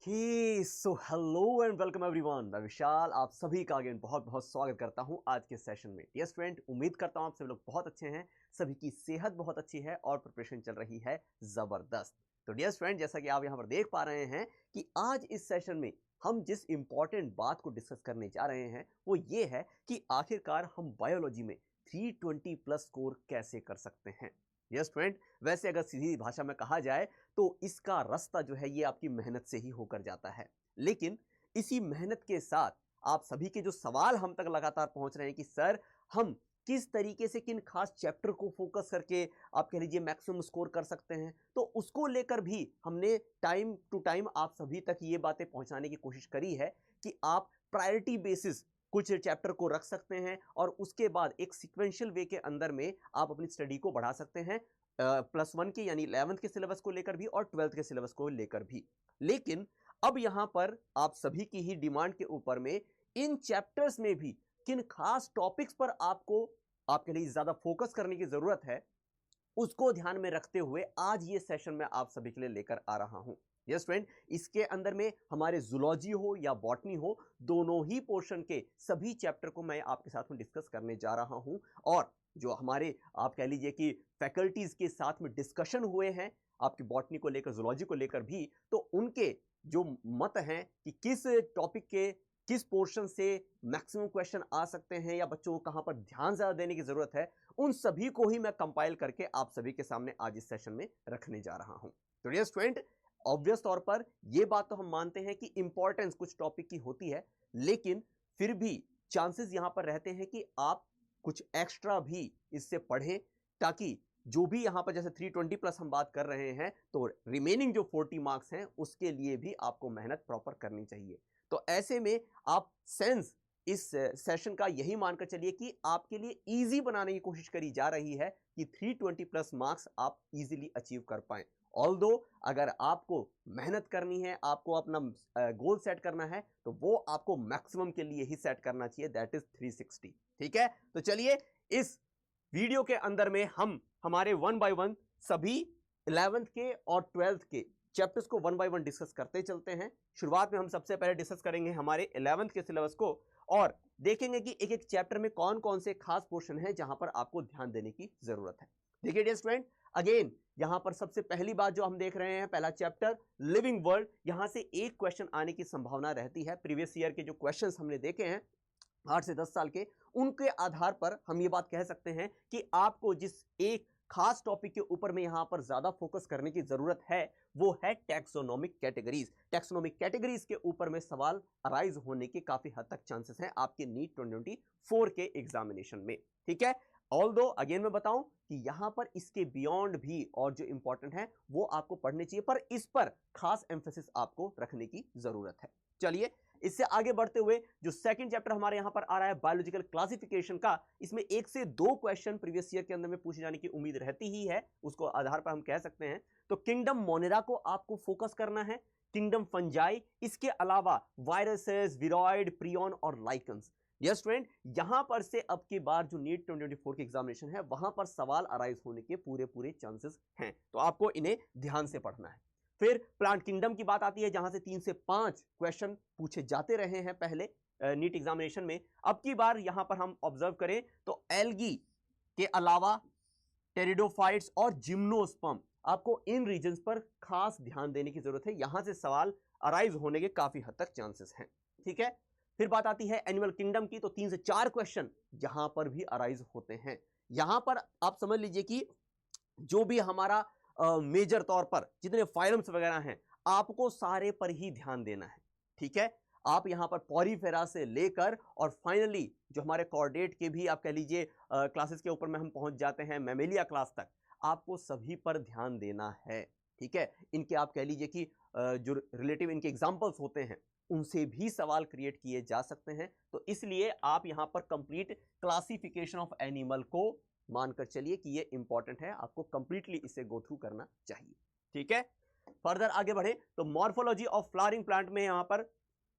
Hello and welcome everyone. मैं विशाल आप सभी का अगेन बहुत बहुत स्वागत करता हूं आज के सेशन में। डियर स्टूडेंट, उम्मीद करता हूं आप सभी लोग बहुत अच्छे हैं, सभी की सेहत बहुत अच्छी है और प्रिपरेशन चल रही है जबरदस्त। तो डियर स्टूडेंट, जैसा कि आप यहां पर देख पा रहे हैं कि आज इस सेशन में हम जिस इंपॉर्टेंट बात को डिस्कस करने जा रहे हैं वो ये है कि आखिरकार हम बायोलॉजी में 320 प्लस स्कोर कैसे कर सकते हैं। यस फ्रेंड, वैसे अगर सीधी भाषा में कहा जाए तो इसका रास्ता जो है ये आपकी मेहनत से ही होकर जाता है। लेकिन इसी मेहनत के साथ आप सभी के जो सवाल हम तक लगातार पहुंच रहे हैं कि सर हम किस तरीके से किन खास चैप्टर को फोकस करके आप कह लीजिए मैक्सिमम स्कोर कर सकते हैं, तो उसको लेकर भी हमने टाइम टू टाइम आप सभी तक ये बातें पहुंचाने की कोशिश करी है कि आप प्रायोरिटी बेसिस कुछ चैप्टर को रख सकते हैं और उसके बाद एक सीक्वेंशियल वे के अंदर में आप अपनी स्टडी को बढ़ा सकते हैं +1 के यानी 11th के सिलेबस को लेकर भी और 12th के सिलेबस को लेकर भी। लेकिन अब यहां पर आप सभी की ही डिमांड के ऊपर में इन चैप्टर्स में भी किन खास टॉपिक्स पर आपको आपके लिए ज्यादा फोकस करने की जरूरत है उसको ध्यान में रखते हुए आज ये सेशन मैं आप सभी के लिए लेकर आ रहा हूं। यस फ्रेंड, इसके अंदर में हमारे जूलॉजी हो या बॉटनी हो, दोनों ही पोर्शन के सभी चैप्टर को मैं आपके साथ में डिस्कस करने जा रहा हूं। और जो हमारे आप कह लीजिए कि फैकल्टीज के साथ में डिस्कशन हुए हैं आपकी बॉटनी को लेकर, जूलॉजी को लेकर भी, तो उनके जो मत हैं कि किस टॉपिक के किस पोर्शन से मैक्सिमम क्वेश्चन आ सकते हैं या बच्चों को कहां पर ध्यान ज्यादा देने की जरूरत है, उन सभी को ही मैं कंपाइल करके आप सभी के सामने आज इस सेशन में रखने जा रहा हूं। तो डियर स्टूडेंट, ऑब्वियस तौर पर यह बात तो हम मानते हैं कि इंपॉर्टेंस कुछ टॉपिक की होती है, लेकिन फिर भी चांसेस यहां पर रहते हैं कि आप कुछ एक्स्ट्रा भी इससे पढ़ें, ताकि जो भी यहां पर जैसे 320 प्लस हम बात कर रहे हैं तो रिमेनिंग जो 40 मार्क्स हैं उसके लिए भी आपको मेहनत प्रॉपर करनी चाहिए। तो ऐसे में आप सेंस इस सेशन का यही मानकर चलिए कि आपके लिए इजी बनाने की कोशिश करी जा रही है कि 320 प्लस मार्क्स आप इजीली अचीव कर पाएं। ऑल्दो अगर आपको मेहनत करनी है, आपको अपना गोल सेट करना है, तो वो आपको मैक्सिमम के लिए ही सेट करना चाहिए, दैट इज 360। ठीक है, तो चलिए इस वीडियो के अंदर में हम हमारे 1 बाय 1 सभी 11th के और 12th के चैप्टर्स को 1 बाय 1 डिस्कस करते चलते हैं। शुरुआत में हम सबसे पहले डिस्कस करेंगे हमारे 11th के सिलेबस को और देखेंगे कि एक एक चैप्टर में कौन कौन से खास पोर्शन है जहां पर आपको ध्यान देने की जरूरत है। देखिए डियर स्टूडेंट, अगेन यहां पर सबसे पहली बात जो हम देख रहे हैं, पहला चैप्टर लिविंग वर्ल्ड, यहां से एक क्वेश्चन आने की संभावना रहती है। प्रीवियस ईयर के जो क्वेश्चंस हमने देखे हैं 8 से 10 साल के, उनके आधार पर हम ये बात कह सकते हैं कि आपको जिस एक खास टॉपिक के ऊपर में यहां पर ज्यादा फोकस करने की जरूरत है वो है टैक्सोनॉमिक कैटेगरीज। टैक्सोनॉमिक कैटेगरीज के ऊपर में सवाल अराइज होने के काफी हद तक चांसेस हैं आपके नीट 2024 के एग्जामिनेशन में। ठीक है, ऑल्दो अगेन मैं बताऊं कि यहां पर इसके बियॉन्ड भी और जो इंपॉर्टेंट है वो आपको पढ़ने चाहिए, पर इस पर खास एम्फेसिस आपको रखने की जरूरत है। चलिए इससे आगे बढ़ते हुए जो सेकंड चैप्टर हमारे यहां पर आ रहा है बायोलॉजिकल क्लासिफिकेशन का, इसमें 1 से 2 क्वेश्चन प्रीवियस ईयर के अंदर में पूछे जाने की उम्मीद रहती ही है, उसको आधार पर हम कह सकते हैं। तो किंगडम मोनेरा को आपको फोकस करना है, किंगडम फंजाई, इसके अलावा वायरसेस, विरॉइड, प्रियन और लाइकन्स। यस फ्रेंड, यहां पर से अब की बार जो नीट 2024 की एग्जामिनेशन है वहां पर सवाल अराइज होने के पूरे पूरे चांसेस हैं, तो आपको इन्हें ध्यान से पढ़ना है। फिर प्लांट किंगडम की बात आती है जहां से 3 से 5 क्वेश्चन पूछे जाते रहे हैं पहले नीट एग्जामिनेशन में। अब की बार यहां पर हम ऑब्जर्व करें तो एल्गी के अलावा टेरिडोफाइट्स और जिम्नोस्पर्म, आपको इन रीजन्स पर खास ध्यान देने की जरूरत है, यहां से सवाल अराइज होने के काफी हद तक चांसेस हैं। ठीक है, फिर बात आती है एनिमल किंगडम की, तो 3 से 4 क्वेश्चन यहां पर भी अराइज होते हैं। यहां पर आप समझ लीजिए कि जो भी हमारा मेजर तौर पर जितने फाइलम्स वगैरह हैं आपको सारे पर ही ध्यान देना है। ठीक है, आप यहां पर पॉरीफेरा से लेकर और फाइनली जो हमारे कॉर्डेट के भी आप कह लीजिए क्लासेस के ऊपर में हम पहुंच जाते हैं मैमेलिया क्लास तक, आपको सभी पर ध्यान देना है। ठीक है, इनके आप कह लीजिए कि जो रिलेटिव इनके एग्जांपल्स होते हैं उनसे भी सवाल क्रिएट किए जा सकते हैं, तो इसलिए आप यहां पर कंप्लीट क्लासिफिकेशन ऑफ एनिमल को मानकर चलिए कि ये इंपॉर्टेंट है, आपको कंप्लीटली इसे गो थ्रू करना चाहिए। ठीक है, फर्दर आगे बढ़े तो मॉर्फोलॉजी ऑफ फ्लावरिंग प्लांट में यहां पर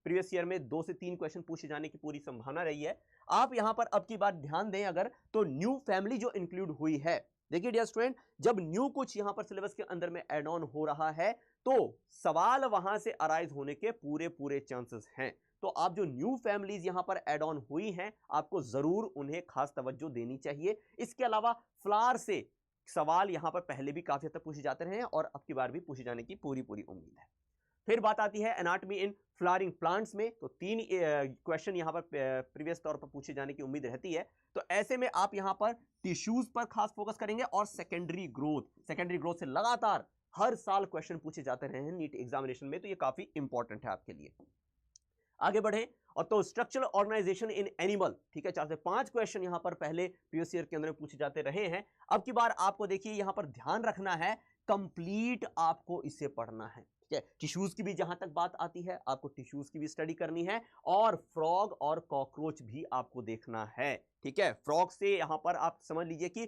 प्रीवियस ईयर में 2 से 3 क्वेश्चन पूछे जाने की पूरी संभावना रही है। आप यहां पर अब की बात ध्यान दें अगर, तो न्यू फैमिली जो इंक्लूड हुई है देखिए डियर स्टूडेंट, जब न्यू कुछ यहां पर सिलेबस के अंदर में एड ऑन हो रहा है तो सवाल वहां से अराइज होने के पूरे पूरे चांसेस हैं। तो आप जो न्यू फैमिलीज यहां पर एड ऑन हुई हैं, आपको जरूर उन्हें खास तवज्जो देनी चाहिए। इसके अलावा फ्लावर से सवाल यहां पर पहले भी काफी हद तक पूछे जाते रहे हैं और अब की बार भी पूछे जाने की पूरी पूरी उम्मीद है। फिर बात आती है एनाटॉमी इन फ्लावरिंग प्लांट्स में, तो 3 क्वेश्चन यहां पर प्रीवियस तौर पर पूछे जाने की उम्मीद रहती है। तो ऐसे में आप यहां पर टिश्यूज पर खास फोकस करेंगे और सेकेंडरी ग्रोथ से लगातार हर साल क्वेश्चन पूछे जाते रहे हैं नीट एग्जामिनेशन में, तो ये काफी इंपॉर्टेंट है आपके लिए। आगे बढ़े, और तो स्ट्रक्चरल ऑर्गेनाइजेशन इन एनिमल, ठीक है, 4 से 5 क्वेश्चन यहां पर पहले प्रीवियस ईयर के अंदर पूछे जाते रहे हैं। अब की बार आपको देखिए यहां पर ध्यान रखना है, कंप्लीट आपको इसे पढ़ना है, ठीक है। टिश्यूज की भी जहां तक बात आती है, आपको टिश्यूज की भी स्टडी करनी है और फ्रॉग और कॉकरोच भी आपको देखना है, ठीक है। फ्रॉग से यहां पर आप समझ लीजिए कि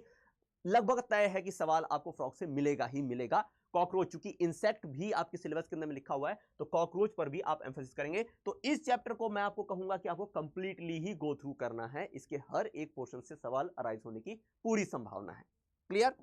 लगभग तय है कि सवाल आपको फ्रॉग से मिलेगा ही मिलेगा। कॉकरोच, चूंकि इंसेक्ट भी आपके सिलेबस के अंदर में लिखा हुआ है, तो कॉकरोच पर भी आप एम्फेसिस करेंगे। तो इस चैप्टर को मैं आपको कहूंगा कि आपको कंप्लीटली ही गो थ्रू करना है, इसके हर एक पोर्शन से सवाल अराइज होने की पूरी संभावना है। क्लियर?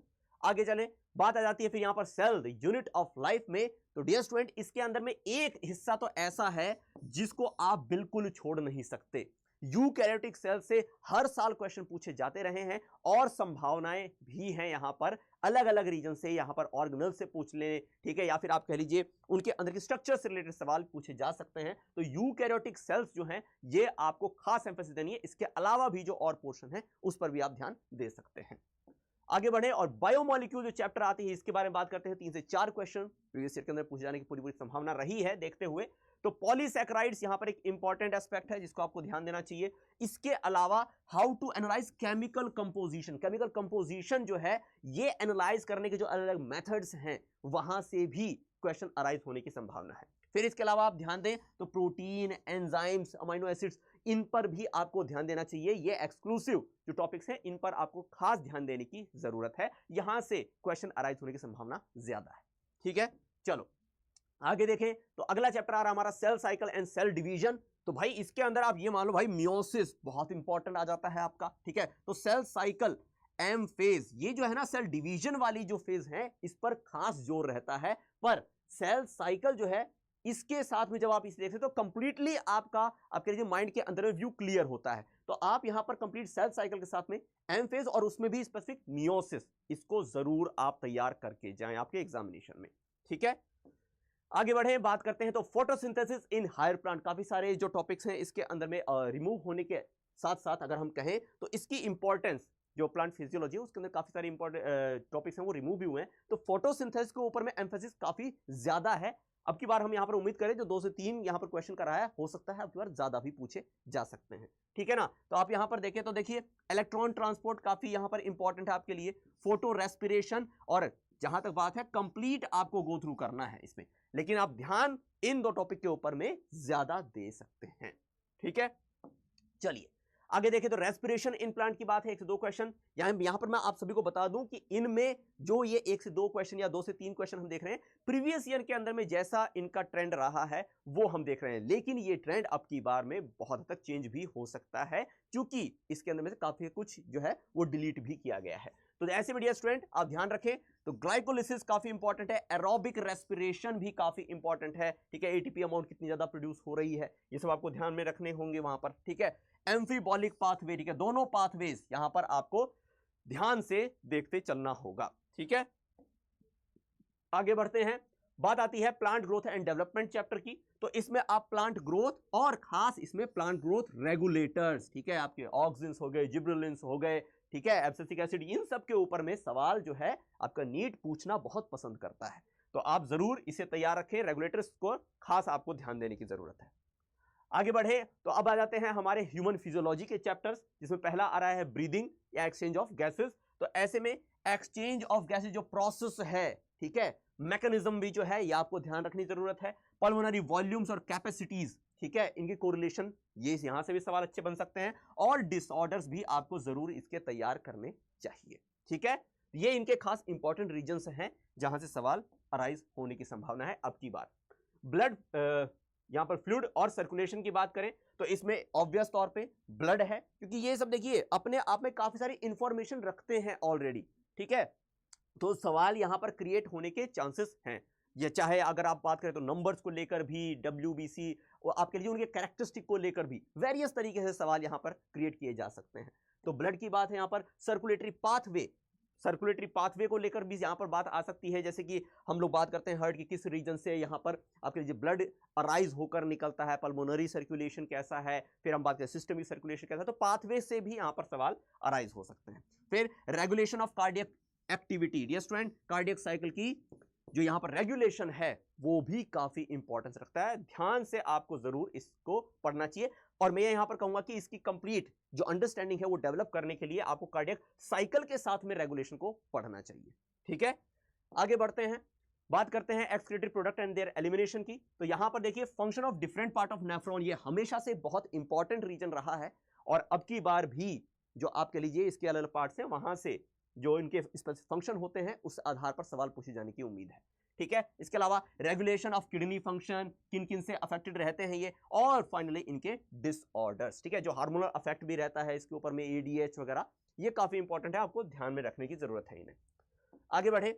आगे चले, बात आ जाती है फिर यहां पर सेल यूनिट ऑफ लाइफ में। तो डियर स्टूडेंट, इसके अंदर में एक हिस्सा तो ऐसा है जिसको आप बिल्कुल छोड़ नहीं सकते। यूकैरियोटिक सेल से हर साल क्वेश्चन पूछे जाते रहे हैं और संभावनाएं भी हैं यहां पर अलग अलग रीजन से, यहां पर ऑर्गेनल से पूछ ले, ठीक है, या फिर आप कह लीजिए उनके अंदर के स्ट्रक्चर से रिलेटेड सवाल पूछे जा सकते हैं। तो यूकैरियोटिक सेल्स जो हैं ये आपको खास एम्फेसिस देनी है। इसके अलावा भी जो और पोर्शन है उस पर भी आप ध्यान दे सकते हैं। आगे बढ़े और बायोमोलिक्यूल जो चैप्टर आती है इसके बारे में बात करते हैं। 3 से 4 क्वेश्चन प्रीवियस ईयर के अंदर पूछे जाने की पूरी पूरी संभावना रही है देखते हुए। तो पॉलीसैकेराइड्स यहां पर एक इंपॉर्टेंट एस्पेक्ट है जिसको आपको ध्यान देना चाहिए। इसके अलावा how to analyse chemical composition जो है ये एनालाइज करने के जो अलग अलग मेथड्स हैं वहां से भी क्वेश्चन अराइज होने की संभावना है। फिर इसके अलावा आप ध्यान दें तो प्रोटीन, एंजाइम्स, अमीनो एसिड्स, इन पर भी आपको ध्यान देना चाहिए। ये एक्सक्लूसिव जो टॉपिक्स हैं इन पर आपको खास ध्यान देने की जरूरत है, यहां से क्वेश्चन अराइज होने की संभावना ज्यादा है, ठीक है। चलो आगे देखें तो अगला चैप्टर आ रहा है हमारा cell cycle and cell division. तो भाई इसके अंदर आप ये मान लो भाई मियोसिस बहुत इंपॉर्टेंट आ जाता है आपका, ठीक है। तो सेल साइकिल, एम फेज, ये जो है ना सेल डिवीजन वाली जो फेज है इस पर खास जोर रहता है। पर सेल साइकिल जो है इसके साथ में जब आप इसे देखते हैं तो कंप्लीटली आपका आपके लिए माइंड के अंदर में व्यू क्लियर होता है। तो आप यहां पर कंप्लीट सेल साइकिल के साथ में एम फेज और उसमें भी स्पेसिफिक मियोसिस, इसको जरूर आप तैयार करके जाएं आपके एग्जामिनेशन में, ठीक है। आगे बढ़े, बात करते हैं तो फोटोसिंथेसिस इन हायर प्लांट। काफी सारे जो टॉपिक्स हैं इसके अंदर में रिमूव होने के साथ साथ अगर हम कहें तो इसकी इंपॉर्टेंस जो प्लांट फिजियोलॉजी है उसके अंदर काफी सारे इंपॉर्टेंट टॉपिक्स हैं वो रिमूव भी हुए हैं। तो फोटोसिंथेसिस के ऊपर में एम्फेसिस काफी ज्यादा है। अब की बार हम यहां पर उम्मीद करें जो 2 से 3 यहां पर क्वेश्चन कराया, हो सकता है अब की बार ज्यादा भी पूछे जा सकते हैं, ठीक है ना। तो आप यहां पर देखें तो देखिए इलेक्ट्रॉन ट्रांसपोर्ट काफी यहां पर इंपॉर्टेंट है आपके लिए, फोटो रेस्पिरेशन, और जहां तक बात है कंप्लीट आपको गो थ्रू करना है इसमें, लेकिन आप ध्यान इन 2 टॉपिक के ऊपर में ज्यादा दे सकते हैं, ठीक है। चलिए आगे देखें तो रेस्पिरेशन इन प्लांट की बात है, 1 से 2 क्वेश्चन यहां पर मैं आप सभी को बता दूं कि इनमें जो ये 1 से 2 क्वेश्चन या 2 से 3 क्वेश्चन हम देख रहे हैं प्रीवियस ईयर के अंदर में जैसा इनका ट्रेंड रहा है वो हम देख रहे हैं, लेकिन ये ट्रेंड अब की बार में बहुत हद तक चेंज भी हो सकता है क्योंकि इसके अंदर में से काफी कुछ जो है वो डिलीट भी किया गया है। तो ऐसे मीडिया स्टूडेंट आप ध्यान रखें तो ग्लाइकोलिसिस काफी इंपॉर्टेंट है, एरोबिक रेस्पिरेशन भी काफी इंपॉर्टेंट है, ठीक है। एटीपी अमाउंट कितनी ज्यादा प्रोड्यूस हो रही है ये सब आपको ध्यान में रखने होंगे वहां पर, ठीक है। एम्फीबॉलिक पाथवे, ठीक है, दोनों पाथवेज यहां पर आपको ध्यान से देखते चलना होगा, ठीक है। आगे बढ़ते हैं, बात आती है plant growth and development chapter की। तो इसमें आप प्लांट ग्रोथ और खास इसमें प्लांट ग्रोथ रेगुलेटर्स, ठीक है, आपके ऑक्सिन्स हो गए, जिब्रेलिन्स हो गए, ठीक है, एब्सिसिक एसिड, इन सब के ऊपर में सवाल जो है आपका नीट पूछना बहुत पसंद करता है। तो आप जरूर इसे तैयार रखें, रेगुलेटर्स को खास आपको ध्यान देने की जरूरत है। आगे बढ़े तो अब आ जाते हैं हमारे ह्यूमन फिजियोलॉजी के चैप्टर्स, जिसमें पहला आ रहा है ब्रीदिंग या एक्सचेंज ऑफ गैसेस। तो ऐसे में एक्सचेंज ऑफ गैसेस जो प्रोसेस है, ठीक है, मैकेनिज्म भी जो है ये आपको ध्यान रखने की जरूरत है। पल्मोनरी वॉल्यूम्स और कैपेसिटीज, ठीक है, इनकी कोरिलेशन, ये यहां से भी सवाल अच्छे बन सकते हैं। और डिसऑर्डर्स भी आपको जरूर इसके तैयार करने चाहिए, ठीक है। ये इनके खास इंपॉर्टेंट रीजन्स हैं जहां से सवाल अराइज होने की संभावना है। अब की बार ब्लड, यहां पर फ्लूइड और सर्कुलेशन की बात करें तो इसमें ऑब्वियस तौर पे ब्लड है, क्योंकि ये सब देखिए अपने आप में काफी सारी इंफॉर्मेशन रखते हैं ऑलरेडी, ठीक है, तो सवाल यहां पर क्रिएट होने के चांसेस हैं। ये चाहे अगर आप बात करें तो नंबर्स को लेकर भी, WBC और आपके लिए उनके कैरेक्टरिस्टिक को लेकर भी वेरियस तरीके से सवाल यहां पर क्रिएट किए जा सकते हैं। तो ब्लड की बात है यहां पर, सर्कुलेटरी पाथवे को लेकर भी यहां पर बात आ सकती है, जैसे कि हम लोग बात करते हैं हार्ट की किस रीजन से यहां पर आपके लिए ब्लड अराइज होकर निकलता है, पल्मोनरी सर्कुलेशन कैसा है, फिर हम बात करें सिस्टमिक सर्कुलेशन कैसा है, तो पाथवे से भी यहां पर सवाल अराइज हो सकते हैं। फिर regulation of cardiac activity, dear student, cardiac cycle की जो यहां पर रेगुलेशन है वो भी काफी इंपॉर्टेंस रखता है, ध्यान से आपको जरूर इसको पढ़ना चाहिए। और मैं यहां पर कहूंगा कि इसकी कंप्लीट जो अंडरस्टैंडिंग है वो डेवलप करने के लिए आपको कार्डियक साइकिल के साथ में रेगुलेशन को पढ़ना चाहिए। ठीक है, आगे बढ़ते हैं, बात करते हैं excretory product and there elimination की। तो यहां पर देखिए function of different part of nephron, ये हमेशा से बहुत इंपॉर्टेंट रीजन रहा है, और अब की बार भी जो आपके लीजिए इसके अलग अलग पार्ट्स हैं वहां से जो इनके स्पेसिफिक फंक्शन होते हैं उस आधार पर सवाल पूछे जाने की उम्मीद है। ठीक है, इसके अलावा रेगुलेशन ऑफ किडनी फंक्शन, किन किन से अफेक्टेड रहते हैं ये, और फाइनली इनके डिसऑर्डर्स। ठीक है, जो हार्मोनल अफेक्ट भी रहता है इसके ऊपर में, ADH वगैरह, ये काफी इंपॉर्टेंट है, आपको ध्यान में रखने की जरूरत है इन्हें। आगे बढ़े,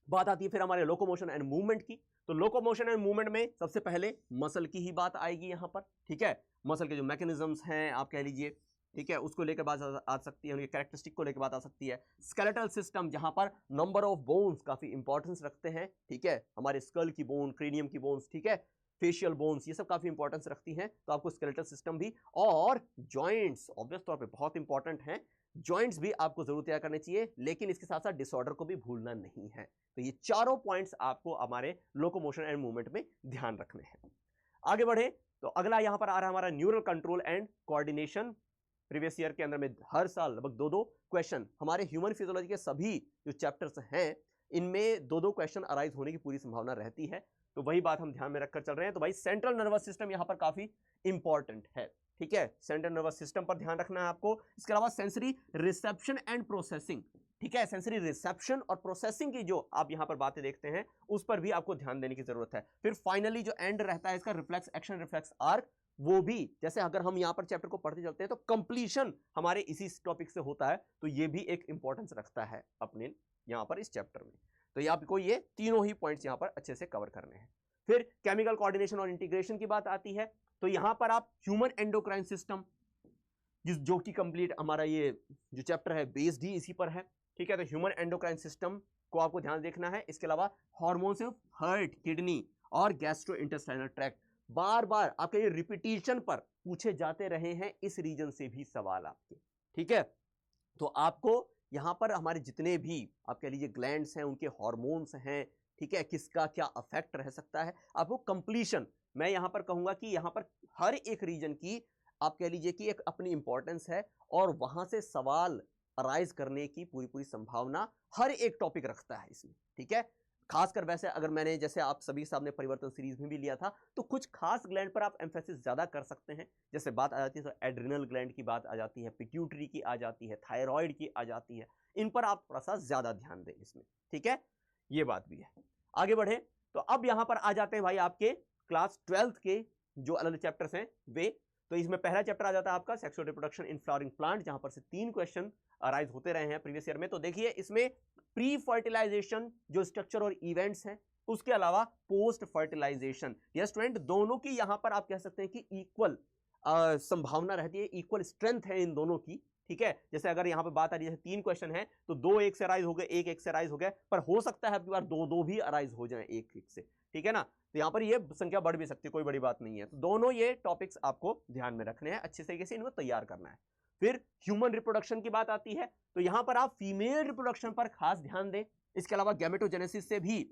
बात आती है फिर हमारे लोकोमोशन एंड मूवमेंट की। तो लोकोमोशन एंड मूवमेंट में सबसे पहले मसल की ही बात आएगी यहां पर। ठीक है, मसल के जो मैकेनिज्म्स हैं आप कह लीजिए, ठीक है, उसको लेकर बात आ सकती है, उनके कैरेक्टरिस्टिक को लेकर बात आ सकती है। स्केलेटल सिस्टम, जहां पर नंबर ऑफ बोन्स काफी इंपॉर्टेंस रखते हैं। ठीक है, हमारे स्कल की बोन, क्रेनियम की बोन्स, ठीक है, फेशियल बोन्स, ये सब काफी इंपॉर्टेंस रखती हैं, तो आपको स्केलेटल सिस्टम भी, और जॉइंट्स ऑब्वियस तौर पे बहुत इंपॉर्टेंट हैं, जॉइंट्स भी आपको जरूर तैयार करने चाहिए, लेकिन इसके साथ साथ डिसऑर्डर को भी भूलना नहीं है। तो ये चारों पॉइंट्स आपको हमारे लोकोमोशन एंड मूवमेंट में ध्यान रखने हैं। आगे बढ़े तो अगला यहां पर आ रहा है हमारा neural control and coordination. Previous year के अंदर में हर साल लगभग 2-2 क्वेश्चन हमारे ह्यूमन फिजियोलॉजी के सभी जो चैप्टर्स हैं इनमें 2-2 क्वेश्चन अराइज होने की पूरी संभावना रहती है। तो वही बात हम ध्यान में रखकर चल रहे हैं। तो भाई सेंट्रल नर्वस सिस्टम यहां पर काफी इंपॉर्टेंट है। ठीक है, सेंट्रल नर्वस सिस्टम पर ध्यान रखना है आपको। इसके अलावा सेंसरी रिसेप्शन एंड प्रोसेसिंग, ठीक है, सेंसरी रिसेप्शन और प्रोसेसिंग की जो आप यहां पर बातें देखते हैं उस पर भी आपको ध्यान देने की जरूरत है। फिर फाइनली जो एंड रहता है इसका रिफ्लेक्स एक्शन, रिफ्लेक्स आर्क, वो भी जैसे अगर हम यहां पर चैप्टर को पढ़ते चलते हैं तो कंप्लीशन हमारे इसी टॉपिक से होता है, तो ये भी एक इंपॉर्टेंस रखता है अपने यहां पर इस चैप्टर में। तो ये आपको ये तीनों ही पॉइंट्स यहां पर अच्छे से कवर करने हैं। फिर केमिकल कोऑर्डिनेशन और इंटीग्रेशन की बात आती है, तो यहां पर आप ह्यूमन एंडोक्राइन सिस्टम जो कि कंप्लीट हमारा ये जो चैप्टर है बेस्ड ही इसी पर है। ठीक है, तो ह्यूमन एंडोक्राइन सिस्टम को आपको ध्यान देखना है। इसके अलावा हार्मोन्स ऑफ हार्ट, किडनी और गैस्ट्रो इंटेस्टाइनल ट्रैक्ट, बार बार आपके ये रिपीटिशन पर पूछे जाते रहे हैं, इस रीजन से भी सवाल आपके। ठीक है, तो आपको यहां पर हमारे जितने भी आप कह लीजिए ग्लैंड्स हैं, उनके हार्मोन्स हैं, ठीक है, किसका क्या अफेक्ट रह सकता है, आपको कंप्लीशन, मैं यहां पर कहूंगा कि यहां पर हर एक रीजन की आप कह लीजिए कि एक अपनी इंपॉर्टेंस है, और वहां से सवाल अराइज करने की पूरी पूरी संभावना हर एक टॉपिक रखता है इसमें। ठीक है, खासकर वैसे अगर मैंने जैसे आप सभी सामने परिवर्तन सीरीज में भी लिया था, तो कुछ खास ग्लैंड पर आप एम्फेसिस ज्यादा कर सकते हैं। जैसे बात आ जाती है तो एड्रिनल ग्लैंड की बात आ जाती है, पिट्यूटरी की आ जाती है, थायराइड की आ जाती है, इन पर आप थोड़ा सा ज्यादा ध्यान दें इसमें। ठीक है, ये बात भी है। आगे बढ़े तो अब यहां पर आ जाते हैं भाई आपके क्लास 12th के जो अलग चैप्टर्स हैं वे। तो इसमें पहला चैप्टर आ जाता है आपका sexual reproduction in flowering plant, जहां पर से 3 क्वेश्चन अराइज होते रहे हैं प्रीवियस ईयर में। तो देखिए इसमें प्री फर्टिलाइजेशन जो स्ट्रक्चर और इवेंट्स हैं, उसके अलावा पोस्ट फर्टिलाइजेशन, यस स्टूडेंट, दोनों की यहां पर आप कह सकते हैं कि इक्वल संभावना रहती है, इक्वल स्ट्रेंथ है इन दोनों की। ठीक है, जैसे अगर यहां पे बात आ रही है 3 क्वेश्चन है तो 2 एक से अराइज हो गए, 1 एक से अराइज हो गए, पर हो सकता है अब की बार 2-2 भी अराइज हो जाए 1-1 से। ठीक है ना, तो यहां पर ये संख्या बढ़ भी सकती है, कोई बड़ी बात नहीं है। तो दोनों ये टॉपिक्स आपको ध्यान में रखने हैं, अच्छे तरीके से इनको तैयार करना है। फिर ह्यूमन रिप्रोडक्शन की बात आती है, तो यहां पर आप फीमेल रिप्रोडक्शन पर खास ध्यान दें। इसके अलावा गैमेटोजेनेसिस से भी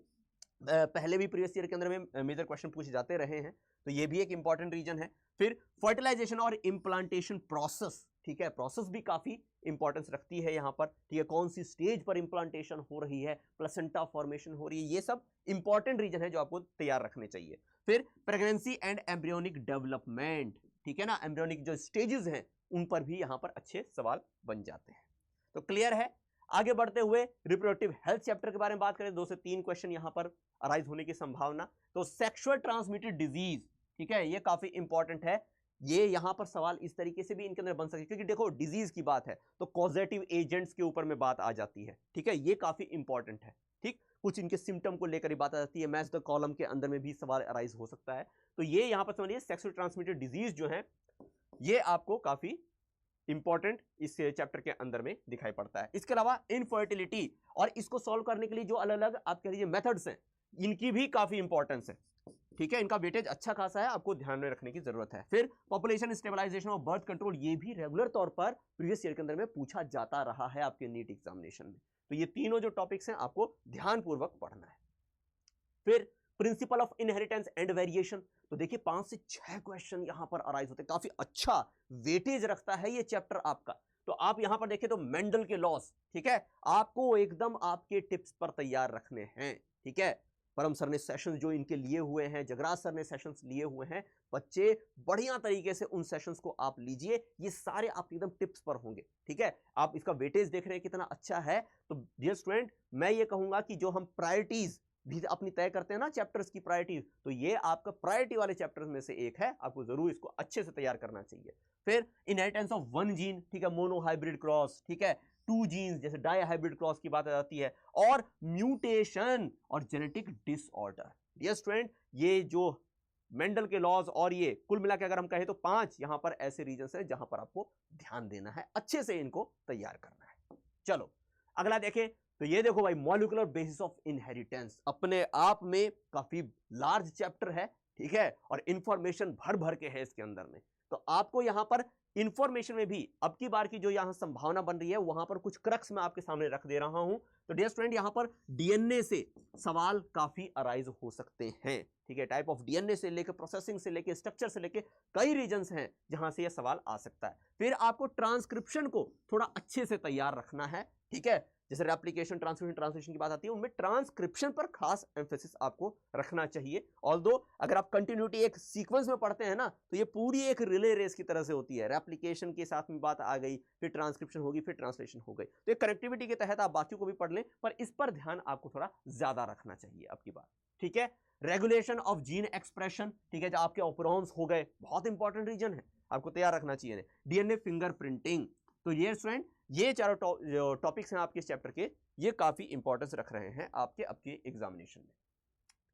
पहले भी प्रीवियस ईयर के अंदर में मेजर क्वेश्चन पूछे जाते रहे हैं, तो ये भी एक इंपॉर्टेंट रीजन है। फिर फर्टिलाइजेशन और इंप्लांटेशन प्रोसेस, ठीक है, प्रोसेस भी काफी इंपॉर्टेंस रखती है यहां पर। ठीक है, कौन सी स्टेज पर इंप्लांटेशन हो रही है, प्लेसेंटा फॉर्मेशन हो रही है, ये सब इंपॉर्टेंट रीजन है जो आपको तैयार रखने चाहिए। फिर प्रेगनेंसी एंड एम्ब्रियोनिक डेवलपमेंट, ठीक है ना, एम्ब्रियोनिक जो स्टेजेस हैं उन पर भी यहां पर अच्छे सवाल बन जाते हैं। तो क्लियर है। आगे बढ़ते हुए रिप्रोडक्टिव हेल्थ चैप्टर के बारे में बात करें, 2 से 3 क्वेश्चन यहां पर अराइज होने की संभावना। तो सेक्सुअल ट्रांसमिटेड डिजीज, ठीक है, ये काफी इंपॉर्टेंट है। ये यहां पर सवाल इस तरीके से भी इनके अंदर बन सकते हैं, क्योंकि देखो डिजीज की बात है तो कॉजेटिव एजेंट्स के ऊपर में बात आ जाती है, ठीक है, ये काफी इंपॉर्टेंट है, ठीक, कुछ इनके सिम्टम को लेकर ही बात आ जाती है, मैच द कॉलम के अंदर में भी सवाल अराइज हो सकता है। तो ये यहां पर समझिए सेक्सुअल ट्रांसमिटेड डिजीज जो है ये आपको काफी इंपॉर्टेंट इस चैप्टर के अंदर में दिखाई पड़ता है। इसके अलावा इनफर्टिलिटी और इसको सॉल्व करने के लिए जो अलग अलग आप कह लीजिए मेथड्स हैं, इनकी भी काफी इंपॉर्टेंस है, ठीक है, इनका वेटेज अच्छा खासा है, आपको ध्यान में रखने की जरूरत है। फिर पॉपुलेशन स्टेबलाइजेशन और बर्थ कंट्रोल, ये भी रेगुलर तौर पर प्रीवियस ईयर के अंदर में पूछा जाता रहा है आपके नीट एग्जामिनेशन में। तो ये तीनों जो टॉपिक्स हैं आपको ध्यानपूर्वक पढ़ना है। फिर principle of inheritance and variation, तो देखिए 5 से 6 क्वेश्चन यहां पर अराइज होते हैं, काफी अच्छा वेटेज रखता है ये चैप्टर आपका। तो आप यहां पर देखें तो मेंडल के लॉस, ठीक है, आपको एकदम आपके टिप्स पर तैयार रखने हैं, ठीक है। परम सर ने सेशंस जो इनके लिए हुए हैं, जगराज सर ने सेशंस लिए हुए हैं, बच्चे बढ़िया तरीके से उन सेशंस को आप लीजिए, ये सारे आप एकदम टिप्स पर होंगे, ठीक है। आप इसका वेटेज देख रहे हैं कितना अच्छा है। तो डियर स्टूडेंट, मैं ये कहूंगा कि जो हम प्रायोरिटीज भी अपनी तय करते हैं ना चैप्टर्स की प्रायोरिटी, तो ये आपका प्रायोरिटी वाले चैप्टर्स में से एक है, आपको जरूर इसको अच्छे से तैयार करना चाहिए। फिर इनहेरिटेंस ऑफ वन जीन, ठीक है, मोनो हाइब्रिड क्रॉस, ठीक है, 2 जीन्स जैसे डाई हाइब्रिड क्रॉस की बात आ जाती है, और म्यूटेशन और जेनेटिक डिसऑर्डर। डियर स्टूडेंट, ये जो मेंडल के लॉज और ये कुल मिला के अगर हम कहें तो 5 यहां पर ऐसे रीजन्स हैं जहां पर आपको ध्यान देना है, अच्छे से इनको तैयार करना है। चलो अगला देखें, तो ये देखो भाई, मॉलिक्यूलर बेसिस ऑफ इनहेरिटेंस अपने आप में काफी लार्ज चैप्टर है, ठीक है, और इंफॉर्मेशन भर भर के है इसके अंदर में। तो आपको यहां पर इंफॉर्मेशन में भी अब की बार की जो यहां संभावना बन रही है, वहां पर कुछ क्रक्स मैं आपके सामने रख दे रहा हूं। तो डियर स्टूडेंट, यहां पर डीएनए से सवाल काफी अराइज हो सकते हैं, ठीक है, टाइप ऑफ डीएनए से लेकर प्रोसेसिंग से लेकर स्ट्रक्चर से लेकर कई रीजन्स हैं जहां से यह सवाल आ सकता है। फिर आपको ट्रांसक्रिप्शन को थोड़ा अच्छे से तैयार रखना है, ठीक है, जैसे रेप्लिकेशन, ट्रांसक्रिप्शन, ट्रांसलेशन की बात आती है, उनमें ट्रांसक्रिप्शन पर खास एम्फेसिस आपको रखना चाहिए। ऑल्दो अगर आप कंटिन्यूटी एक सीक्वेंस में पढ़ते हैं ना, तो ये पूरी एक रिले रेस की तरह से होती है, रेप्लिकेशन के साथ में बात आ गई, फिर ट्रांसक्रिप्शन होगी, फिर ट्रांसलेशन हो गई, तो एक कनेक्टिविटी के तहत आप बाकियों को भी पढ़ लें, पर इस पर ध्यान आपको थोड़ा ज्यादा रखना चाहिए आपकी बात, ठीक है। रेगुलेशन ऑफ जीन एक्सप्रेशन, ठीक है, जो आपके ऑपरॉन्स हो गए, बहुत इंपॉर्टेंट रीजन है, आपको तैयार रखना चाहिए। डीएनए फिंगरप्रिंटिंग, तो ये स्टूडेंट, ये चारों टॉपिक्स हैं आपके इस चैप्टर के, ये काफी इंपॉर्टेंस रख रहे हैं आपके एग्जामिनेशन में।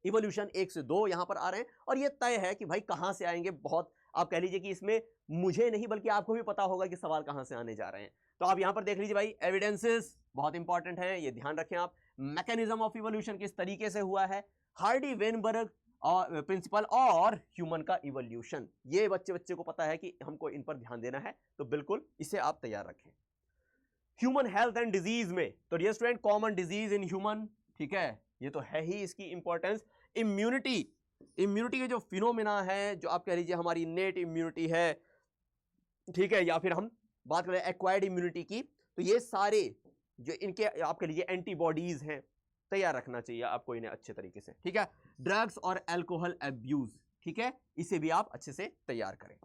इवोल्यूशन 1 से 2 यहां पर आ रहे हैं, और ये तय है कि भाई कहां से आएंगे, बहुत आप कह लीजिए कि इसमें मुझे नहीं बल्कि आपको भी पता होगा कि सवाल कहां से आने जा रहे हैं। तो आप यहां पर देख लीजिए भाई, एविडेंसेस बहुत इंपॉर्टेंट है, ये ध्यान रखें आप। मैकेनिज्म ऑफ इवोल्यूशन किस तरीके से हुआ है, हार्डी वेनबर्ग और प्रिंसिपल और ह्यूमन का इवोल्यूशन, ये बच्चे को पता है कि हमको इन पर ध्यान देना है, तो बिल्कुल इसे आप तैयार रखें। ह्यूमन हेल्थ एंड डिजीज में, तो dear student, common disease in human, ठीक है, ये तो है ही इसकी इंपॉर्टेंस। इम्यूनिटी के जो फिनोमिना है, जो आप कह लीजिए हमारी नेट इम्यूनिटी है, ठीक है, या फिर हम बात करें एक्वायर्ड इम्यूनिटी की, तो ये सारे जो इनके आप कह लीजिए एंटीबॉडीज हैं, तैयार रखना चाहिए आपको इन्हें अच्छे तरीके से, ठीक है। ड्रग्स और अल्कोहल अब्यूज, ठीक है, इसे भी आप अच्छे से तैयार करें।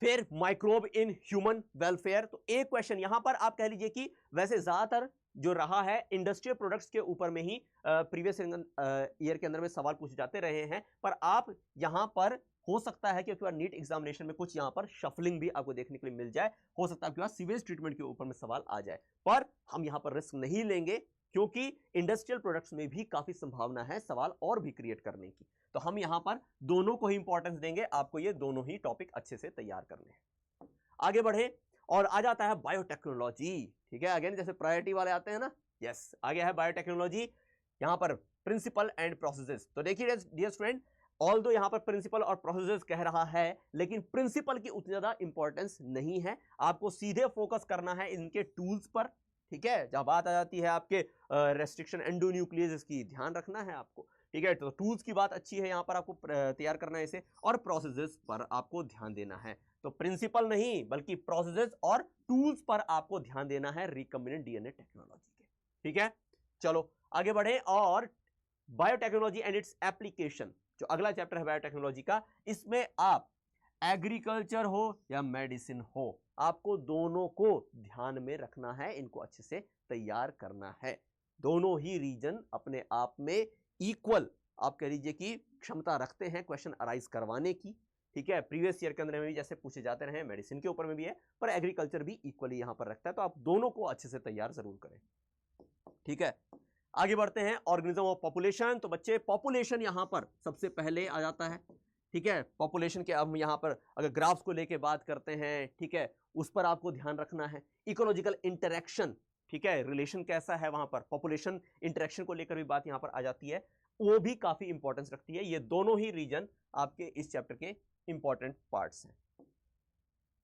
फिर माइक्रोब इन ह्यूमन वेलफेयर, तो एक क्वेश्चन यहां पर आप कह लीजिए कि वैसे ज्यादातर जो रहा है इंडस्ट्रियल प्रोडक्ट्स के ऊपर में ही प्रीवियस ईयर के अंदर में सवाल पूछे जाते रहे हैं, पर आप यहां पर हो सकता है कि आपके पास नीट एग्जामिनेशन में कुछ यहां पर शफलिंग भी आपको देखने के लिए मिल जाए, हो सकता है आपके पास सीवेज ट्रीटमेंट के ऊपर में सवाल आ जाए, पर हम यहां पर रिस्क नहीं लेंगे, क्योंकि इंडस्ट्रियल प्रोडक्ट्स में भी काफी संभावना है सवाल और भी क्रिएट करने की, तो हम यहां पर दोनों को ही इंपॉर्टेंस देंगे, आपको ये दोनों ही टॉपिक अच्छे से तैयार करने हैं। आगे बढ़े और आ जाता है बायोटेक्नोलॉजी, ठीक है, अगेन जैसे प्रायोरिटी वाले आते हैं ना, यस, आगे है बायोटेक्नोलॉजी, यहां पर प्रिंसिपल एंड प्रोसेसेस। तो देखिए डियर स्टूडेंट, ऑल्दो यहां पर प्रिंसिपल और प्रोसेसेस कह रहा है, लेकिन प्रिंसिपल की उतनी ज्यादा इंपॉर्टेंस नहीं है, आपको सीधे फोकस करना है इनके टूल्स पर, ठीक है, जब बात आ जाती है आपके रेस्ट्रिक्शन एंडोन्यूक्लियस की ध्यान रखना है आपको, ठीक है, तो टूल्स की बात अच्छी है, यहां पर आपको तैयार करना है इसे, और प्रोसेसेस पर आपको ध्यान देना है। तो प्रिंसिपल नहीं बल्कि प्रोसेसेस और टूल्स पर आपको ध्यान देना है रिकम्बिनेंट डीएनए टेक्नोलॉजी के, ठीक है। चलो आगे बढ़े, और बायोटेक्नोलॉजी एंड इट्स एप्लीकेशन, जो अगला चैप्टर है बायोटेक्नोलॉजी का, इसमें आप एग्रीकल्चर हो या मेडिसिन हो, आपको दोनों को ध्यान में रखना है, इनको अच्छे से तैयार करना है। दोनों ही रीजन अपने आप में इक्वल आप कह लीजिए कि क्षमता रखते हैं क्वेश्चन अराइज करवाने की, ठीक है, प्रीवियस ईयर के अंदर में भी जैसे पूछे जाते रहे, मेडिसिन के ऊपर में भी है, पर एग्रीकल्चर भी इक्वली यहां पर रखता है, तो आप दोनों को अच्छे से तैयार जरूर करें। ठीक है, आगे बढ़ते हैं। ऑर्गेनिज्म ऑफ पॉपुलेशन, तो बच्चे पॉपुलेशन यहां पर सबसे पहले आ जाता है। ठीक है, पॉपुलेशन के हम यहां पर अगर ग्राफ्स को लेके बात करते हैं, ठीक है, उस पर आपको ध्यान रखना है। इकोलॉजिकल इंटरेक्शन, ठीक है, रिलेशन कैसा है वहां पर, पॉपुलेशन इंटरेक्शन को लेकर भी बात यहां पर आ जाती है, वो भी काफी इंपॉर्टेंस रखती है। ये दोनों ही रीजन आपके इस चैप्टर के इंपॉर्टेंट पार्ट्स हैं।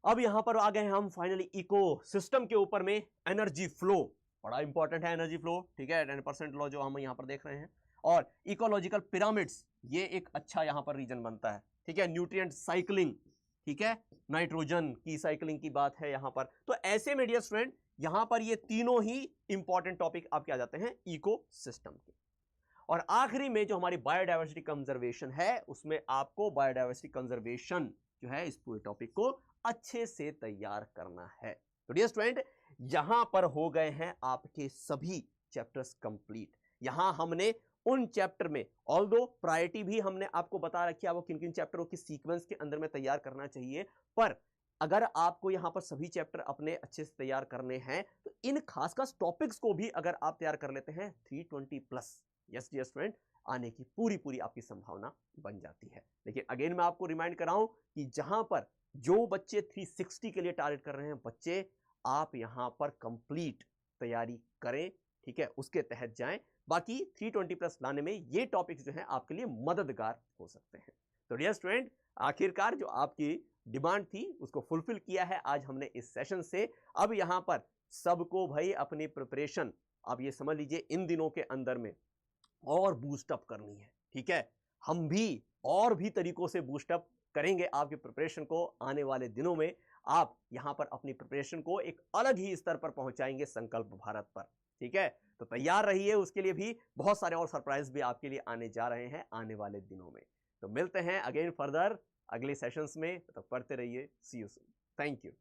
अब यहां पर आ गए हम फाइनली इको सिस्टम के ऊपर में। एनर्जी फ्लो बड़ा इंपॉर्टेंट है, एनर्जी फ्लो, ठीक है, 10% लॉ जो हम यहां पर देख रहे हैं। और इकोलॉजिकल पिरामिड्स, ये एक अच्छा यहां पर रीजन बनता है। ठीक है, न्यूट्रिएंट साइकिलिंग, ठीक है, नाइट्रोजन की साइकिलिंग की बात है यहां पर। तो ऐसे में डियर स्टूडेंट यहां पर ये तीनों ही इंपॉर्टेंट टॉपिक आपके आ जाते हैं इको सिस्टम के। और आखिरी में जो हमारी बायोडाइवर्सिटी कंजर्वेशन है, उसमें आपको बायोडाइवर्सिटी कंजर्वेशन जो है इस पूरे टॉपिक को अच्छे से तैयार करना है। तो डियर स्टूडेंट यहां पर हो गए हैं आपके सभी चैप्टर्स कंप्लीट। यहां हमने उन चैप्टर में ऑल्दो प्रायोरिटी भी हमने आपको बता रखी है, आपको किन किन चैप्टरों की सीक्वेंस के अंदर में तैयार करना चाहिए, पर अगर आपको यहां पर सभी चैप्टर अपने अच्छे से तैयार करने हैं तो इन खास टॉपिक्स को भी अगर आप तैयार कर लेते हैं 320 प्लस, यस डियर स्टूडेंट, आने की पूरी आपकी संभावना बन जाती है। लेकिन अगेन मैं आपको रिमाइंड कराऊं कि जहां पर जो बच्चे 360 के लिए टारगेट कर रहे हैं बच्चे, आप यहां पर कंप्लीट तैयारी करें, ठीक है, उसके तहत जाएं। बाकी 320 प्लस लाने में ये टॉपिक्स जो हैं आपके लिए मददगार हो सकते हैं। तो डियर स्टूडेंट आखिरकार जो आपकी डिमांड थी उसको फुलफिल किया है आज हमने इस सेशन से। अब यहां पर सबको भाई अपनी प्रिपरेशन, आप ये समझ लीजिए इन दिनों के अंदर में और बूस्टअप करनी है। ठीक है, हम भी और भी तरीकों से बूस्टअप करेंगे आपके प्रिपरेशन को। आने वाले दिनों में आप यहां पर अपनी प्रिपरेशन को एक अलग ही स्तर पर पहुंचाएंगे संकल्प भारत पर। ठीक है, तो तैयार रहिए, उसके लिए भी बहुत सारे और सरप्राइज भी आपके लिए आने जा रहे हैं आने वाले दिनों में। तो मिलते हैं अगेन फर्दर अगले सेशंस में, तो पढ़ते रहिए। सी यू सून, थैंक यू।